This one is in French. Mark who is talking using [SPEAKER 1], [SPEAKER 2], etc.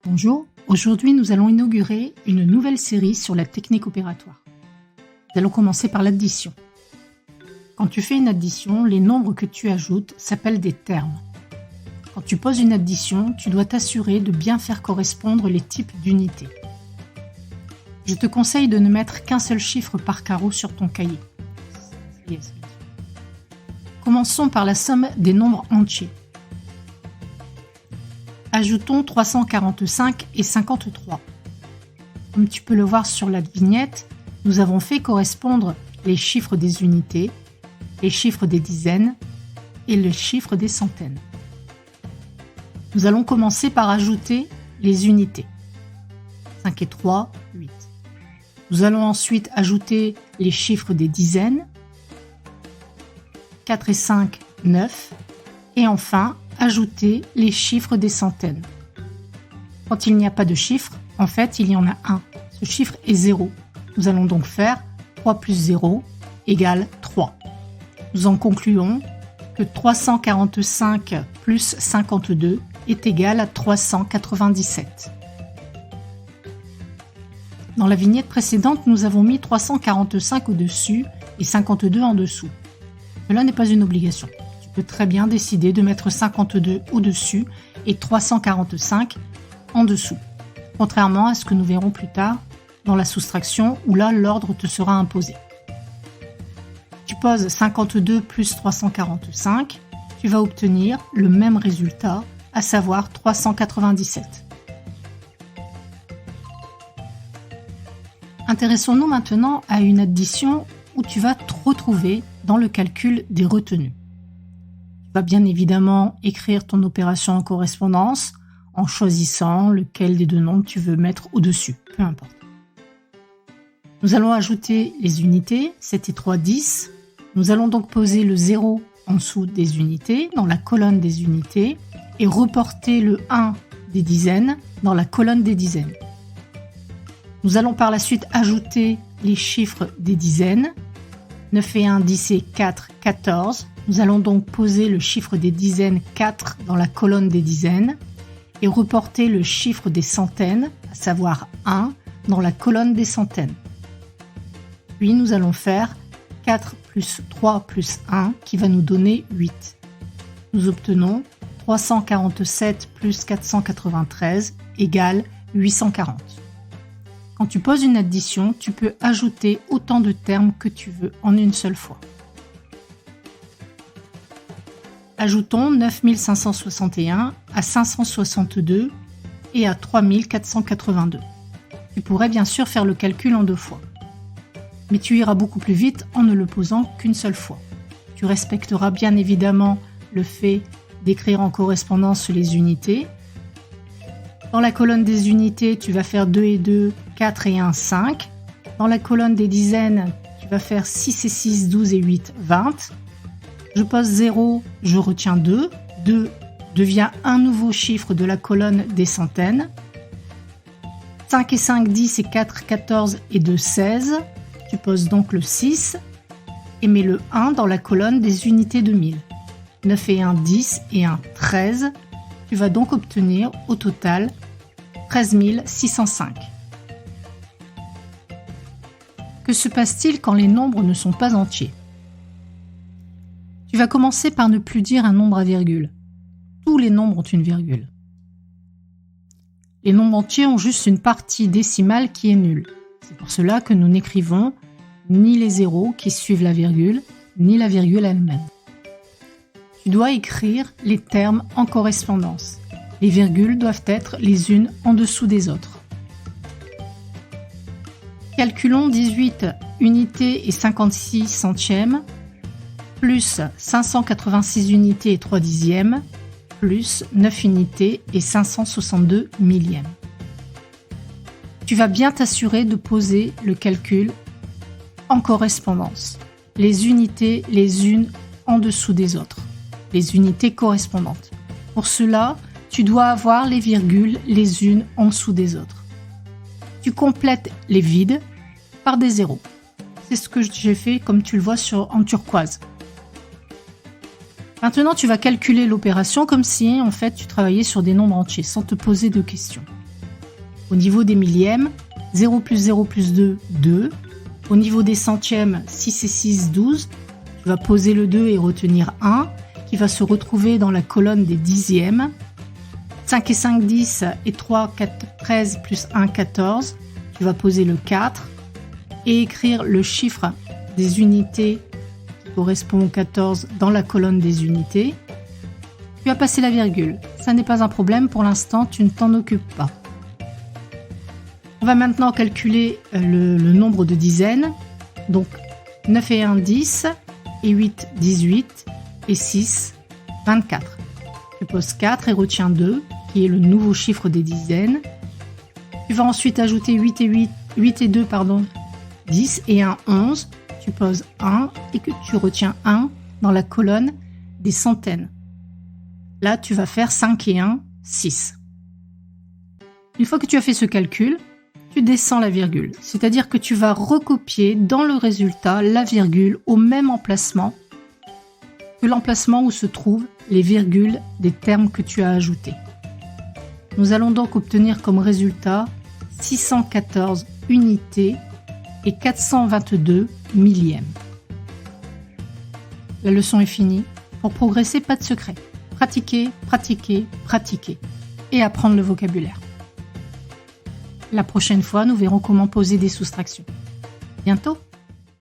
[SPEAKER 1] Bonjour, aujourd'hui nous allons inaugurer une nouvelle série sur la technique opératoire. Nous allons commencer par l'addition. Quand tu fais une addition, les nombres que tu ajoutes s'appellent des termes. Quand tu poses une addition, tu dois t'assurer de bien faire correspondre les types d'unités. Je te conseille de ne mettre qu'un seul chiffre par carreau sur ton cahier. Commençons par la somme des nombres entiers. Ajoutons 345 et 53. Comme tu peux le voir sur la vignette, nous avons fait correspondre les chiffres des unités, les chiffres des dizaines et le chiffre des centaines. Nous allons commencer par ajouter les unités. 5 et 3, 8. Nous allons ensuite ajouter les chiffres des dizaines. 4 et 5, 9. Et enfin, ajouter les chiffres des centaines. Quand il n'y a pas de chiffre, en fait, il y en a un. Ce chiffre est 0. Nous allons donc faire 3 plus 0 égale 3. Nous en concluons que 345 plus 52 est égal à 397. Dans la vignette précédente, nous avons mis 345 au-dessus et 52 en dessous. Cela n'est pas une obligation. Tu peux très bien décider de mettre 52 au-dessus et 345 en dessous, contrairement à ce que nous verrons plus tard dans la soustraction où là l'ordre te sera imposé. Tu poses 52 plus 345, tu vas obtenir le même résultat, à savoir 397. Intéressons-nous maintenant à une addition où tu vas te retrouver dans le calcul des retenues. Tu vas bien évidemment écrire ton opération en correspondance en choisissant lequel des deux nombres tu veux mettre au-dessus, peu importe. Nous allons ajouter les unités, 7 et 3, 10. Nous allons donc poser le 0 en dessous des unités, dans la colonne des unités, et reporter le 1 des dizaines dans la colonne des dizaines. Nous allons par la suite ajouter les chiffres des dizaines. 9 et 1, 10 et 4, 14. Nous allons donc poser le chiffre des dizaines 4 dans la colonne des dizaines et reporter le chiffre des centaines, à savoir 1, dans la colonne des centaines. Puis nous allons faire 4 plus 3 plus 1 qui va nous donner 8. Nous obtenons 347 plus 493 égale 840. Quand tu poses une addition, tu peux ajouter autant de termes que tu veux en une seule fois. Ajoutons 9561 à 562 et à 3482. Tu pourrais bien sûr faire le calcul en deux fois. Mais tu iras beaucoup plus vite en ne le posant qu'une seule fois. Tu respecteras bien évidemment le fait d'écrire en correspondance les unités. Dans la colonne des unités, tu vas faire 2 et 2, 4 et 1, 5. Dans la colonne des dizaines, tu vas faire 6 et 6, 12 et 8, 20. Je pose 0, je retiens 2. 2 devient un nouveau chiffre de la colonne des centaines. 5 et 5, 10 et 4, 14 et 2, 16. Tu poses donc le 6 et mets le 1 dans la colonne des unités de 1000. 9 et 1, 10 et 1, 13. Tu vas donc obtenir au total 13 605. Que se passe-t-il quand les nombres ne sont pas entiers? Tu vas commencer par ne plus dire un nombre à virgule. Tous les nombres ont une virgule. Les nombres entiers ont juste une partie décimale qui est nulle. C'est pour cela que nous n'écrivons ni les zéros qui suivent la virgule, ni la virgule elle-même. Tu dois écrire les termes en correspondance. Les virgules doivent être les unes en dessous des autres. Calculons 18 unités et 56 centièmes, plus 586 unités et 3 dixièmes, plus 9 unités et 562 millièmes. Tu vas bien t'assurer de poser le calcul en correspondance. Les unités les unes en dessous des autres. Les unités correspondantes. Pour cela, tu dois avoir les virgules les unes en dessous des autres. Tu complètes les vides par des zéros. C'est ce que j'ai fait comme tu le vois en turquoise. Maintenant, tu vas calculer l'opération comme si, en fait, tu travaillais sur des nombres entiers, sans te poser de questions. Au niveau des millièmes, 0 plus 0 plus 2, 2. Au niveau des centièmes, 6 et 6, 12. Tu vas poser le 2 et retenir 1, qui va se retrouver dans la colonne des dixièmes. 5 et 5, 10 et 3, 4, 13 plus 1, 14. Tu vas poser le 4 et écrire le chiffre des unités qui correspond au 14 dans la colonne des unités. Tu as passé la virgule. Ça n'est pas un problème, pour l'instant, tu ne t'en occupes pas. On va maintenant calculer le nombre de dizaines. Donc 9 et 1, 10, et 8, 18, et 6, 24. Tu poses 4 et retiens 2, qui est le nouveau chiffre des dizaines. Tu vas ensuite ajouter 8 et 2, 10 et 1, 11. Tu poses 1 et que tu retiens 1 dans la colonne des centaines. Là, tu vas faire 5 et 1, 6. Une fois que tu as fait ce calcul, tu descends la virgule. C'est-à-dire que tu vas recopier dans le résultat la virgule au même emplacement que l'emplacement où se trouvent les virgules des termes que tu as ajoutés. Nous allons donc obtenir comme résultat 614 unités et 422 millièmes. La leçon est finie. Pour progresser, pas de secret. Pratiquer, pratiquer, pratiquer et apprendre le vocabulaire. La prochaine fois, nous verrons comment poser des soustractions. Bientôt!